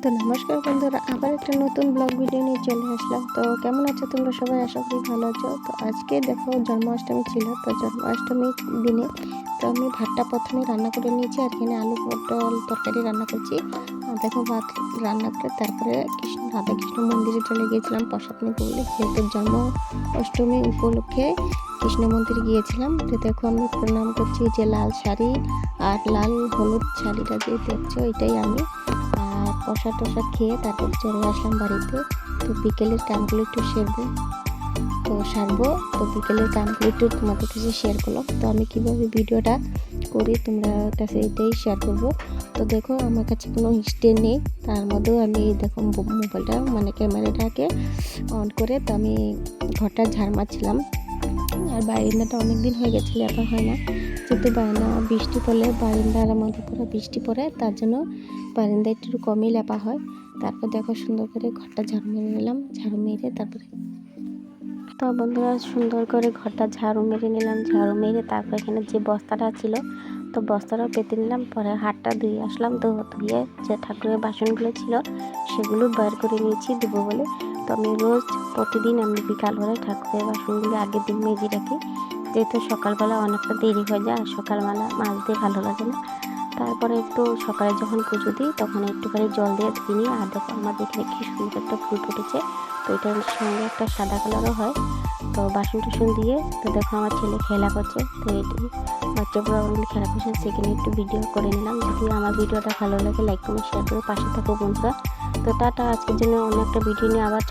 তো নমস্কার বন্ধুরা, আবার একটা নতুন ব্লগ ভিডিও নিয়ে চলে আসলাম। তো কেমন আছো তোমরা সবাই? আশা করি ভালো আছো। তো আজকে দেখো জন্মাষ্টমী ছিল, তো জন্মাষ্টমীর দিনে তো আমি ভাতটা প্রথমে রান্না করে নিয়েছি, আর এখানে আলু পটল তরকারি রান্না করছি। আর দেখো ভাত রান্না করে তারপরে রাধাকৃষ্ণ মন্দিরে চলে গিয়েছিলাম প্রসাদ নিতে বলে, যেহেতু জন্মাষ্টমী উপলক্ষে কৃষ্ণ মন্দিরে গিয়েছিলাম। তো দেখো আমি প্রণাম করছি, যে লাল শাড়ি আর লাল হলুদ শাড়িটা যে দেখছো এটাই আমি। আর প্রসাদ টসাদ খেয়ে তারপর চলে আসলাম বাড়িতে। তো বিকেলের কামগুলো একটু সারবো। তো বিকেলের কামগুলো একটু তোমাদের কাছে শেয়ার করলাম। তো আমি কীভাবে ভিডিওটা করি তোমরা কাছে এটাই শেয়ার করবো। তো দেখো আমার কাছে কোনো স্ট্যান্ড নেই, তার মধ্যেও আমি দেখো মোবাইলটা মানে ক্যামেরাটাকে অন করে তো আমি ঘরটা ঝাড় মারছিলাম। আর বারান্দাটা অনেক দিন হয়ে গেছে লেপা হয় না, যেহেতু বৃষ্টি পড়লে বারান্দার মধ্যে পুরো বৃষ্টি পড়ে, তার জন্য বারান্দা একটু কমই লেপা হয়। তারপর দেখো সুন্দর করে ঘরটা ঝাড়ু মেরে নিলাম, ঝাড়ু মেরে তারপরে তো বন্ধুরা সুন্দর করে ঘরটা ঝাড়ু মেরে তারপর এখানে যে বস্তাটা ছিল তো বস্তাটাও পেতে নিলাম। পরে হাতটা ধুয়ে আসলাম, ধুয়ে যে ঠাকুরের বাসনগুলো ছিল সেগুলো বের করে নিয়েছি দেবো বলে। তো আমি প্রতিদিন আমি বিকালবেলায় ঠাকুরের বাসনগুলো আগের দিন মেজে রাখি, যেহেতু সকালবেলা অনেকটা দেরি হয়ে যায় আর সকালবেলা মাজতে ভালো লাগে না। তারপরে একটু সকালে যখন পুজো দিই তখন একটুখানি জল দিয়ে ধুয়ে নিই। আর দেখো আমাদের এখানে কি সুন্দর একটা ফুল ফুটেছে, তো এটার সঙ্গে একটা সাদা কালারও হয়। তো বাসন টাসন দিয়ে তো দেখো আমার ছেলে খেলা করছে, তো এটি বাচ্চা পুরো খেলা করছে, সেখানে একটু ভিডিও করে নিলাম। যদি আমার ভিডিওটা ভালো লাগে লাইক কমেন্ট শেয়ার করে পাশে থাকো বন্ধুরা। তো টাটা, আজকের জন্য অন্য একটা ভিডিও নিয়ে আবার